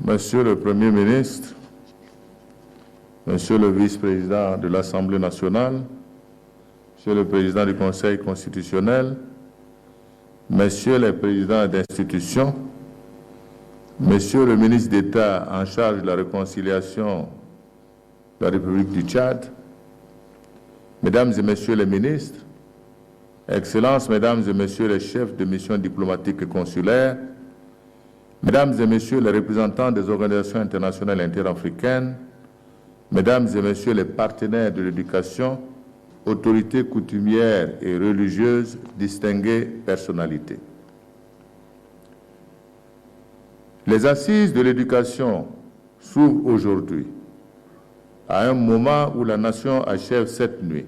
Monsieur le Premier ministre, Monsieur le vice-président de l'Assemblée nationale, Monsieur le président du Conseil constitutionnel, Messieurs les présidents d'institutions, Monsieur le ministre d'État en charge de la réconciliation de la République du Tchad, Mesdames et Messieurs les ministres, Excellences, Mesdames et Messieurs les chefs de mission diplomatique et consulaire, Mesdames et Messieurs les représentants des organisations internationales et interafricaines, Mesdames et Messieurs les partenaires de l'éducation, autorités coutumières et religieuses, distinguées personnalités. Les assises de l'éducation s'ouvrent aujourd'hui, à un moment où la nation achève cette nuit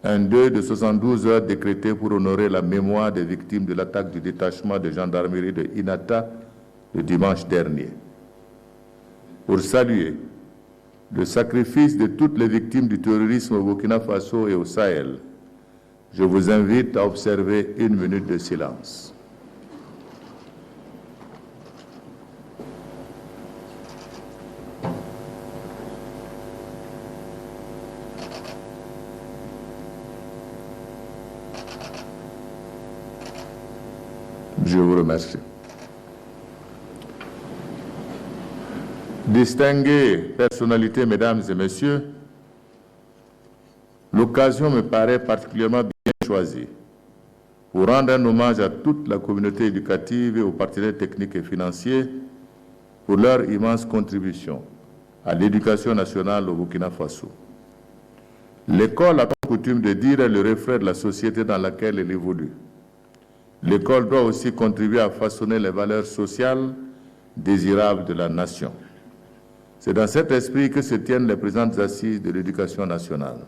un deuil de 72 heures décrété pour honorer la mémoire des victimes de l'attaque du détachement de gendarmerie de Inata le dimanche dernier. Pour saluer le sacrifice de toutes les victimes du terrorisme au Burkina Faso et au Sahel, je vous invite à observer une minute de silence. Je vous remercie. Distinguées personnalités, Mesdames et Messieurs, l'occasion me paraît particulièrement bien choisie pour rendre un hommage à toute la communauté éducative et aux partenaires techniques et financiers pour leur immense contribution à l'éducation nationale au Burkina Faso. L'école a comme coutume de dire est le reflet de la société dans laquelle elle évolue. L'école doit aussi contribuer à façonner les valeurs sociales désirables de la nation. C'est dans cet esprit que se tiennent les présentes assises de l'éducation nationale.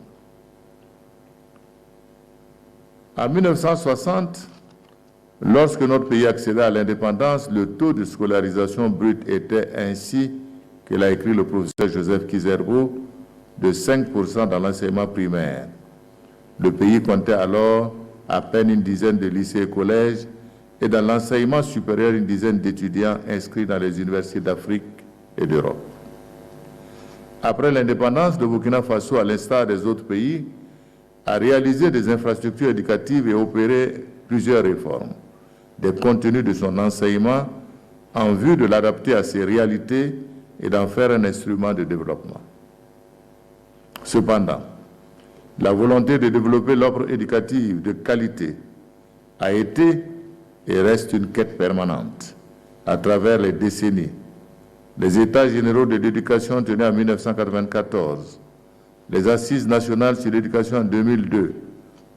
En 1960, lorsque notre pays accéda à l'indépendance, le taux de scolarisation brute était ainsi que l'a écrit le professeur Joseph Kizerbo, de 5% dans l'enseignement primaire. Le pays comptait alors à peine une dizaine de lycées et collèges, et dans l'enseignement supérieur, une dizaine d'étudiants inscrits dans les universités d'Afrique et d'Europe. Après l'indépendance, le Burkina Faso, à l'instar des autres pays, a réalisé des infrastructures éducatives et opéré plusieurs réformes des contenus de son enseignement en vue de l'adapter à ses réalités et d'en faire un instrument de développement. Cependant, la volonté de développer l'offre éducative de qualité a été et reste une quête permanente à travers les décennies. Les États généraux de l'éducation tenus en 1994, les Assises nationales sur l'éducation en 2002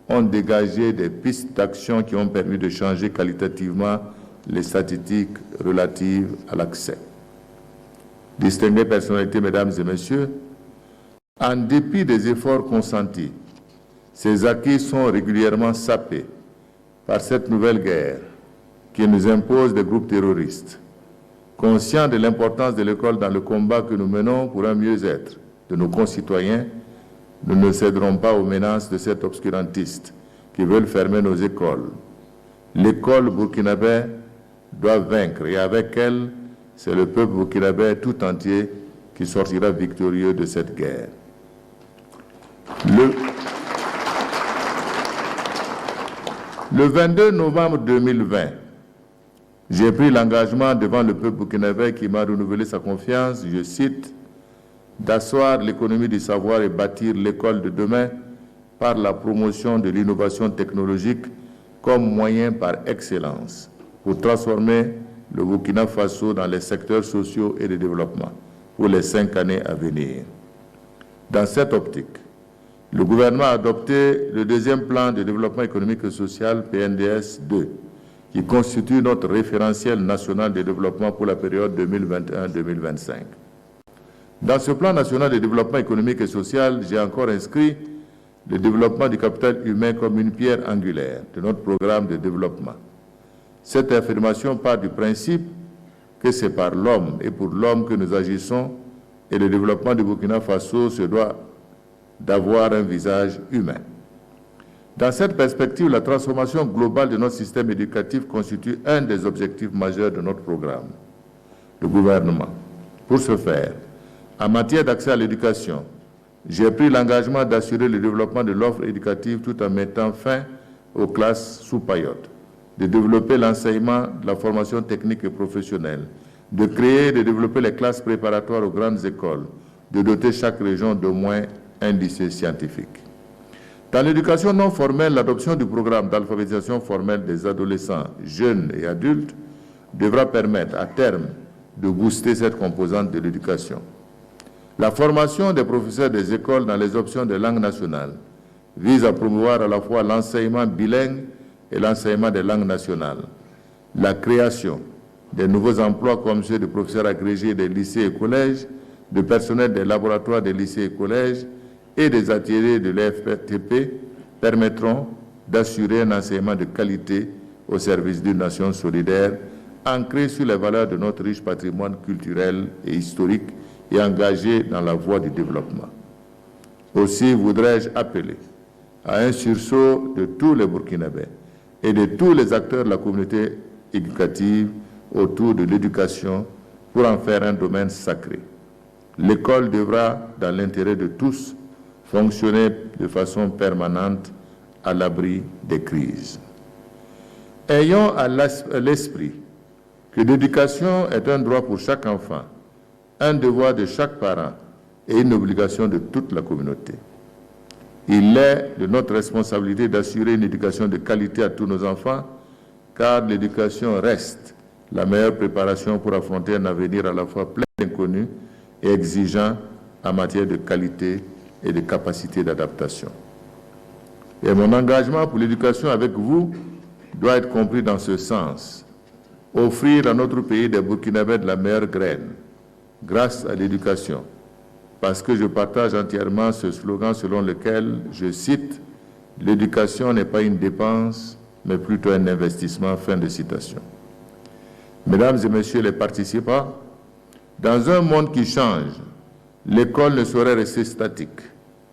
ont dégagé des pistes d'action qui ont permis de changer qualitativement les statistiques relatives à l'accès. Distinguées personnalités, Mesdames et Messieurs, en dépit des efforts consentis, ces acquis sont régulièrement sapés par cette nouvelle guerre qui nous impose des groupes terroristes. Conscients de l'importance de l'école dans le combat que nous menons pour un mieux-être de nos concitoyens, nous ne céderons pas aux menaces de cet obscurantiste qui veulent fermer nos écoles. L'école burkinabé doit vaincre et avec elle, c'est le peuple burkinabé tout entier qui sortira victorieux de cette guerre. Le 22 novembre 2020, j'ai pris l'engagement devant le peuple burkinabé qui m'a renouvelé sa confiance, je cite, d'asseoir l'économie du savoir et bâtir l'école de demain par la promotion de l'innovation technologique comme moyen par excellence pour transformer le Burkina Faso dans les secteurs sociaux et de développement pour les 5 années à venir. Dans cette optique, le gouvernement a adopté le deuxième plan de développement économique et social, PNDS 2, qui constitue notre référentiel national de développement pour la période 2021-2025. Dans ce plan national de développement économique et social, j'ai encore inscrit le développement du capital humain comme une pierre angulaire de notre programme de développement. Cette affirmation part du principe que c'est par l'homme et pour l'homme que nous agissons et le développement du Burkina Faso se doit d'avoir un visage humain. Dans cette perspective, la transformation globale de notre système éducatif constitue un des objectifs majeurs de notre programme. le gouvernement. Pour ce faire, en matière d'accès à l'éducation, j'ai pris l'engagement d'assurer le développement de l'offre éducative tout en mettant fin aux classes sous paillotes, de développer l'enseignement de la formation technique et professionnelle, de créer et de développer les classes préparatoires aux grandes écoles, de doter chaque région d'au moins un lycée scientifique. Dans l'éducation non formelle, l'adoption du programme d'alphabétisation formelle des adolescents, jeunes et adultes devra permettre à terme de booster cette composante de l'éducation. La formation des professeurs des écoles dans les options de langue nationale vise à promouvoir à la fois l'enseignement bilingue et l'enseignement des langues nationales. La création des nouveaux emplois comme ceux de professeurs agrégés des lycées et collèges, de personnel des laboratoires des lycées et collèges et des ateliers de l'EFTP permettront d'assurer un enseignement de qualité au service d'une nation solidaire, ancrée sur les valeurs de notre riche patrimoine culturel et historique et engagée dans la voie du développement. Aussi voudrais-je appeler à un sursaut de tous les Burkinabés et de tous les acteurs de la communauté éducative autour de l'éducation pour en faire un domaine sacré. L'école devra, dans l'intérêt de tous, fonctionner de façon permanente à l'abri des crises. Ayons à l'esprit que l'éducation est un droit pour chaque enfant, un devoir de chaque parent et une obligation de toute la communauté. Il est de notre responsabilité d'assurer une éducation de qualité à tous nos enfants, car l'éducation reste la meilleure préparation pour affronter un avenir à la fois plein d'inconnus et exigeant en matière de qualité et de capacité d'adaptation. Et mon engagement pour l'éducation avec vous doit être compris dans ce sens. Offrir à notre pays des Burkinabés de la meilleure graine, grâce à l'éducation, parce que je partage entièrement ce slogan selon lequel, je cite, « L'éducation n'est pas une dépense, mais plutôt un investissement », fin de citation. Mesdames et messieurs les participants, dans un monde qui change, l'école ne saurait rester statique,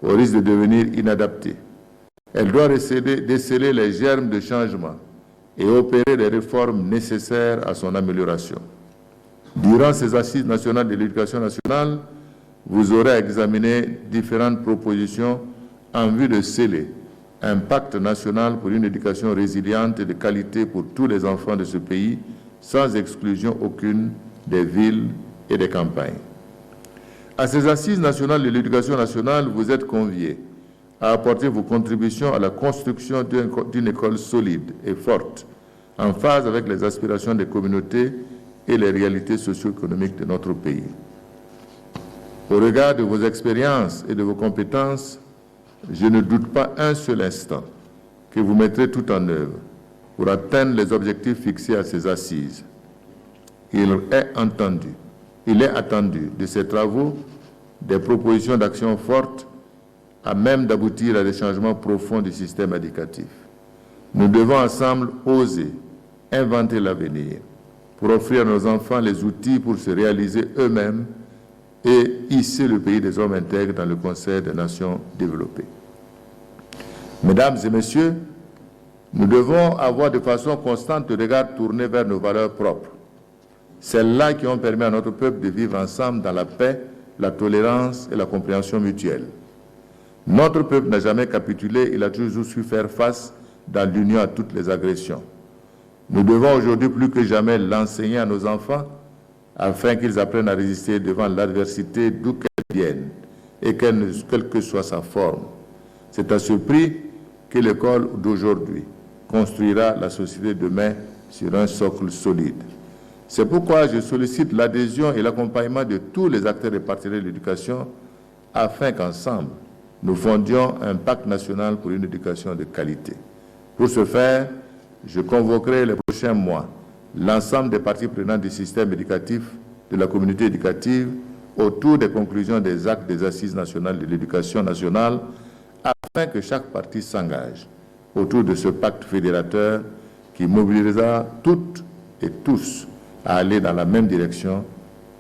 au risque de devenir inadaptée. Elle doit déceler les germes de changement et opérer les réformes nécessaires à son amélioration. Durant ces assises nationales de l'éducation nationale, vous aurez examiné différentes propositions en vue de sceller un pacte national pour une éducation résiliente et de qualité pour tous les enfants de ce pays, sans exclusion aucune des villes et des campagnes. À ces assises nationales de l'éducation nationale, vous êtes conviés à apporter vos contributions à la construction d'une école solide et forte, en phase avec les aspirations des communautés et les réalités socio-économiques de notre pays. Au regard de vos expériences et de vos compétences, je ne doute pas un seul instant que vous mettrez tout en œuvre pour atteindre les objectifs fixés à ces assises. Il est attendu de ces travaux des propositions d'action fortes à même d'aboutir à des changements profonds du système éducatif. Nous devons ensemble oser inventer l'avenir pour offrir à nos enfants les outils pour se réaliser eux-mêmes et hisser le pays des hommes intègres dans le concert des nations développées. Mesdames et messieurs, nous devons avoir de façon constante le regard tourné vers nos valeurs propres, celles-là qui ont permis à notre peuple de vivre ensemble dans la paix, la tolérance et la compréhension mutuelle. Notre peuple n'a jamais capitulé, il a toujours su faire face dans l'union à toutes les agressions. Nous devons aujourd'hui plus que jamais l'enseigner à nos enfants afin qu'ils apprennent à résister devant l'adversité d'où qu'elle vienne et quelle que soit sa forme. C'est à ce prix que l'école d'aujourd'hui construira la société de demain sur un socle solide. C'est pourquoi je sollicite l'adhésion et l'accompagnement de tous les acteurs et partenaires de l'éducation afin qu'ensemble, nous fondions un pacte national pour une éducation de qualité. Pour ce faire, je convoquerai les prochains mois l'ensemble des parties prenantes du système éducatif, de la communauté éducative, autour des conclusions des actes des assises nationales de l'éducation nationale, afin que chaque partie s'engage autour de ce pacte fédérateur qui mobilisera toutes et tous à aller dans la même direction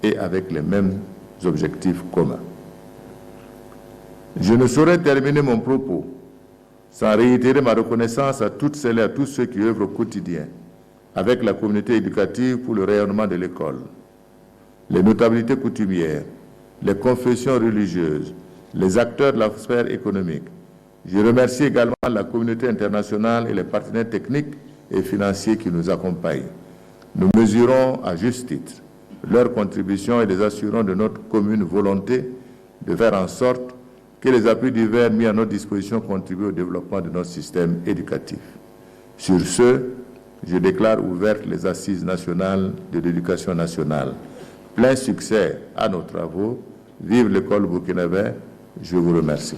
et avec les mêmes objectifs communs. Je ne saurais terminer mon propos sans réitérer ma reconnaissance à toutes celles et à tous ceux qui œuvrent au quotidien avec la communauté éducative pour le rayonnement de l'école. les notabilités coutumières, les confessions religieuses, les acteurs de la sphère économique. Je remercie également la communauté internationale et les partenaires techniques et financiers qui nous accompagnent. Nous mesurons à juste titre leur contribution et les assurons de notre commune volonté de faire en sorte que les appuis divers mis à notre disposition contribuent au développement de notre système éducatif. Sur ce, je déclare ouvertes les assises nationales de l'éducation nationale. Plein succès à nos travaux. Vive l'école burkinabé. Je vous remercie.